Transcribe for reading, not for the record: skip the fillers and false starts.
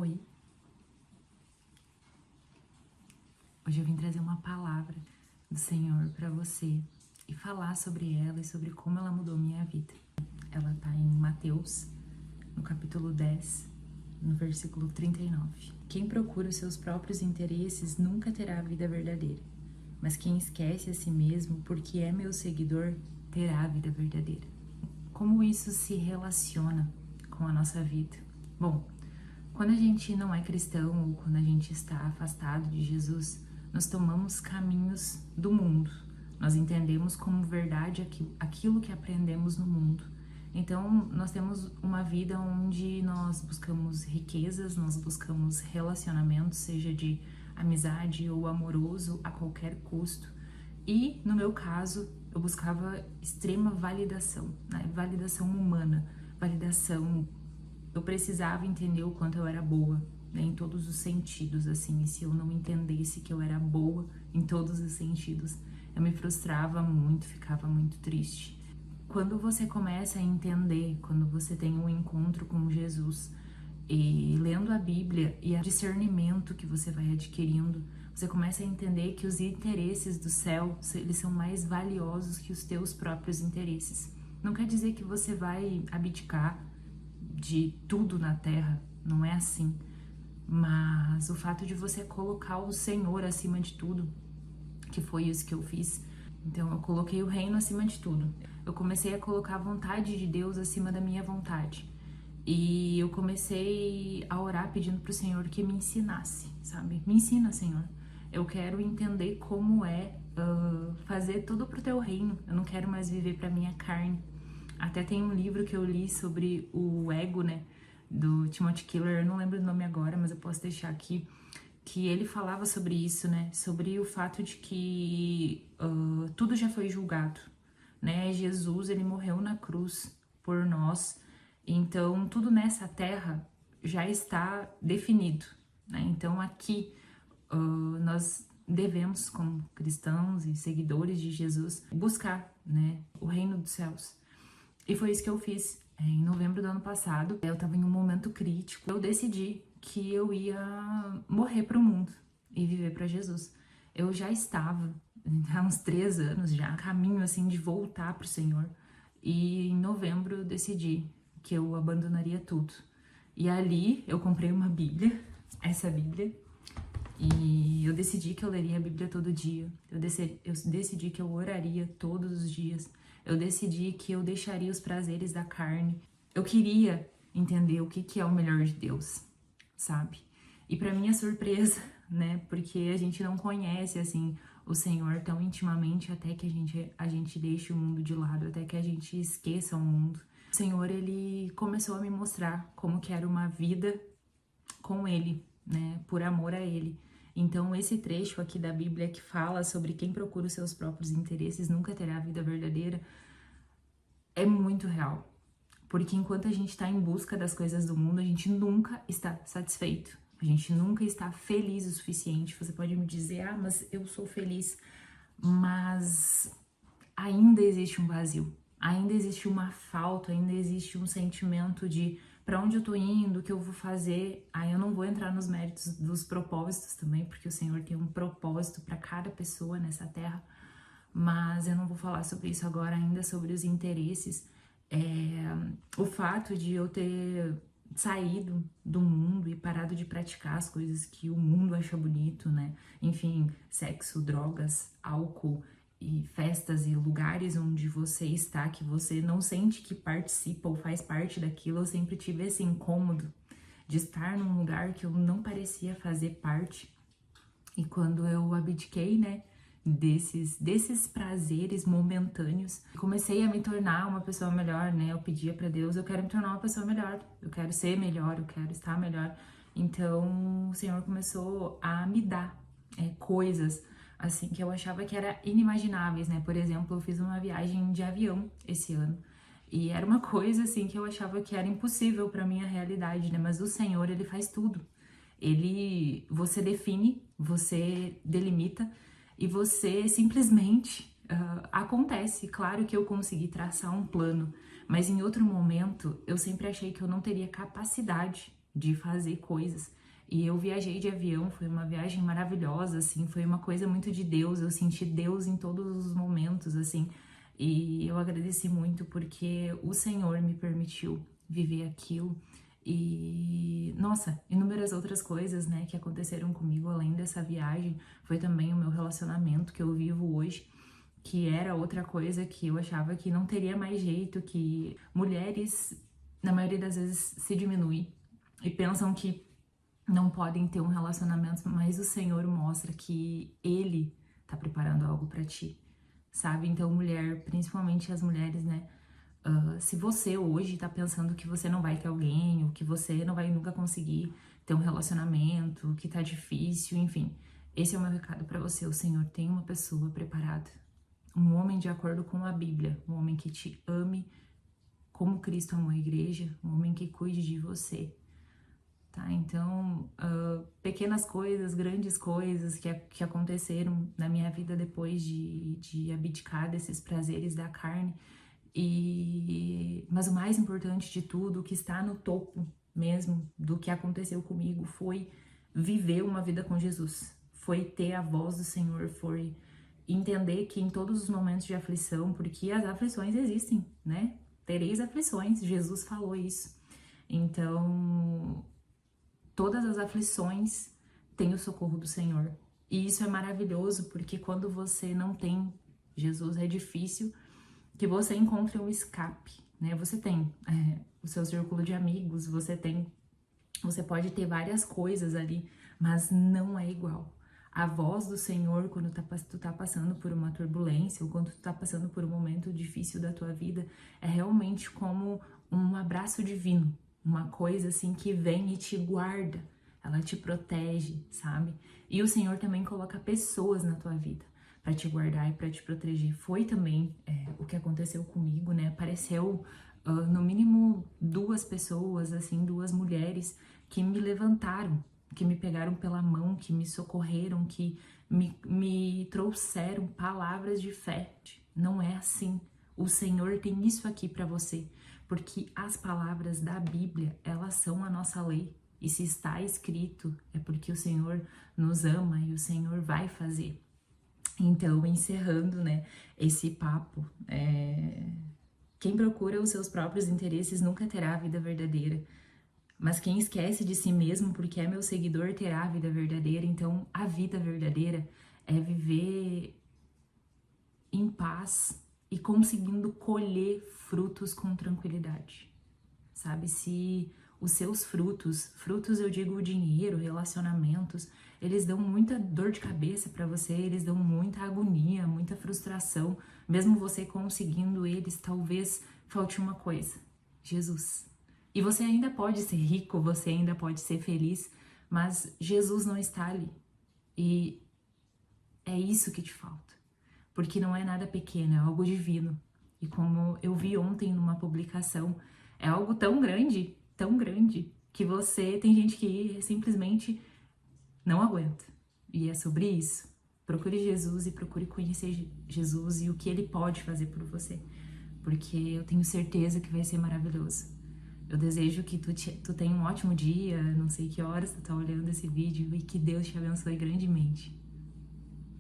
Oi, hoje eu vim trazer uma palavra do Senhor para você e falar sobre ela e sobre como ela mudou minha vida. Ela tá em Mateus, no capítulo 10, no versículo 39. Quem procura os seus próprios interesses nunca terá a vida verdadeira, mas quem esquece a si mesmo porque é meu seguidor terá a vida verdadeira. Como isso se relaciona com a nossa vida? Bom, quando a gente não é cristão ou quando a gente está afastado de Jesus, nós tomamos caminhos do mundo. Nós entendemos como verdade aquilo que aprendemos no mundo. Então, nós temos uma vida onde nós buscamos riquezas, nós buscamos relacionamentos, seja de amizade ou amoroso, a qualquer custo. E, no meu caso, eu buscava extrema validação, né? Validação humana, validação. Eu precisava entender o quanto eu era boa, né, em todos os sentidos, assim, e se eu não entendesse que eu era boa em todos os sentidos, eu me frustrava muito, ficava muito triste. Quando você começa a entender, quando você tem um encontro com Jesus, e lendo a Bíblia e o discernimento que você vai adquirindo, você começa a entender que os interesses do céu, eles são mais valiosos que os teus próprios interesses. Não quer dizer que você vai abdicar de tudo na terra, não é assim. Mas o fato de você colocar o Senhor acima de tudo, que foi isso que eu fiz. Então eu coloquei o reino acima de tudo. Eu comecei a colocar a vontade de Deus acima da minha vontade. E eu comecei a orar pedindo pro Senhor que me ensinasse, sabe? Me ensina, Senhor. Eu quero entender como é fazer tudo pro teu reino. Eu não quero mais viver pra minha carne. Até tem um livro que eu li sobre o ego, né, do Timothy Keller, eu não lembro o nome agora, mas eu posso deixar aqui, que ele falava sobre isso, né, sobre o fato de que tudo já foi julgado, né, Jesus, ele morreu na cruz por nós, então tudo nessa terra já está definido, né, então aqui nós devemos, como cristãos e seguidores de Jesus, buscar, né, o reino dos céus. E foi isso que eu fiz. Em novembro do ano passado, eu tava em um momento crítico. Eu decidi que eu ia morrer pro mundo e viver pra Jesus. Eu já estava, há uns 3 anos já, caminho assim de voltar pro Senhor. E em novembro eu decidi que eu abandonaria tudo. E ali eu comprei uma Bíblia, essa Bíblia, e eu decidi que eu leria a Bíblia todo dia. Eu decidi que eu oraria todos os dias. Eu decidi que eu deixaria os prazeres da carne. Eu queria entender o que é o melhor de Deus, sabe? E para minha surpresa, né? Porque a gente não conhece, assim, o Senhor tão intimamente até que a gente deixe o mundo de lado, até que a gente esqueça o mundo. O Senhor, ele começou a me mostrar como que era uma vida com Ele, né? Por amor a Ele. Então, esse trecho aqui da Bíblia que fala sobre quem procura os seus próprios interesses nunca terá a vida verdadeira é muito real. Porque enquanto a gente está em busca das coisas do mundo, a gente nunca está satisfeito. A gente nunca está feliz o suficiente. Você pode me dizer, ah, mas eu sou feliz. Mas ainda existe um vazio. Ainda existe uma falta, ainda existe um sentimento de para onde eu tô indo, o que eu vou fazer. Aí eu não vou entrar nos méritos dos propósitos também, porque o Senhor tem um propósito para cada pessoa nessa terra. Mas eu não vou falar sobre isso agora, ainda sobre os interesses. O fato de eu ter saído do mundo e parado de praticar as coisas que o mundo acha bonito, né? Enfim, sexo, drogas, álcool e festas e lugares onde você está, que você não sente que participa ou faz parte daquilo. Eu sempre tive esse incômodo de estar num lugar que eu não parecia fazer parte. E quando eu abdiquei, né, desses prazeres momentâneos, comecei a me tornar uma pessoa melhor, né? Eu pedia pra Deus, eu quero me tornar uma pessoa melhor, eu quero ser melhor, eu quero estar melhor. Então o Senhor começou a me dar coisas assim que eu achava que era inimagináveis, né? Por exemplo, eu fiz uma viagem de avião esse ano. E era uma coisa assim que eu achava que era impossível para minha realidade, né? Mas o Senhor, ele faz tudo. Você define, você delimita e você simplesmente acontece. Claro que eu consegui traçar um plano, mas em outro momento eu sempre achei que eu não teria capacidade de fazer coisas. E eu viajei de avião, foi uma viagem maravilhosa, assim, foi uma coisa muito de Deus, eu senti Deus em todos os momentos, assim, e eu agradeci muito porque o Senhor me permitiu viver aquilo. E, nossa, inúmeras outras coisas, né, que aconteceram comigo além dessa viagem, foi também o meu relacionamento que eu vivo hoje, que era outra coisa que eu achava que não teria mais jeito, que mulheres, na maioria das vezes, se diminuem e pensam que não podem ter um relacionamento, mas o Senhor mostra que Ele tá preparando algo pra ti, sabe? Então, mulher, principalmente as mulheres, né? Se você hoje tá pensando que você não vai ter alguém, ou que você não vai nunca conseguir ter um relacionamento, que tá difícil, enfim, esse é o meu recado pra você. O Senhor tem uma pessoa preparada, um homem de acordo com a Bíblia, um homem que te ame como Cristo amou a igreja, um homem que cuide de você. Tá, então, pequenas coisas, grandes coisas que aconteceram na minha vida depois de abdicar desses prazeres da carne. Mas o mais importante de tudo, o que está no topo mesmo do que aconteceu comigo, foi viver uma vida com Jesus. Foi ter a voz do Senhor, foi entender que em todos os momentos de aflição, porque as aflições existem, né? Tereis aflições, Jesus falou isso. Então, todas as aflições têm o socorro do Senhor. E isso é maravilhoso, porque quando você não tem Jesus, é difícil que você encontre um escape, né? Você tem o seu círculo de amigos, você pode ter várias coisas ali, mas não é igual. A voz do Senhor, quando tu tá passando por uma turbulência, ou quando tu tá passando por um momento difícil da tua vida, é realmente como um abraço divino. Uma coisa assim que vem e te guarda, ela te protege, sabe? E o Senhor também coloca pessoas na tua vida para te guardar e para te proteger. Foi também o que aconteceu comigo, né? Apareceu no mínimo duas pessoas, assim, duas mulheres que me levantaram, que me pegaram pela mão, que me socorreram, que me trouxeram palavras de fé. Não é assim. O Senhor tem isso aqui para você. Porque as palavras da Bíblia, elas são a nossa lei. E se está escrito, é porque o Senhor nos ama e o Senhor vai fazer. Então, encerrando, né, esse papo, quem procura os seus próprios interesses nunca terá a vida verdadeira. Mas quem esquece de si mesmo porque é meu seguidor terá a vida verdadeira. Então, a vida verdadeira é viver em paz e conseguindo colher frutos com tranquilidade, sabe? Se os seus frutos eu digo dinheiro, relacionamentos, eles dão muita dor de cabeça para você, eles dão muita agonia, muita frustração, mesmo você conseguindo eles, talvez falte uma coisa: Jesus. E você ainda pode ser rico, você ainda pode ser feliz, mas Jesus não está ali. E é isso que te falta. Porque não é nada pequeno, é algo divino. E como eu vi ontem numa publicação, é algo tão grande, que tem gente que simplesmente não aguenta. E é sobre isso. Procure Jesus e procure conhecer Jesus e o que Ele pode fazer por você. Porque eu tenho certeza que vai ser maravilhoso. Eu desejo que tu tenha um ótimo dia, não sei que horas tu tá olhando esse vídeo, e que Deus te abençoe grandemente.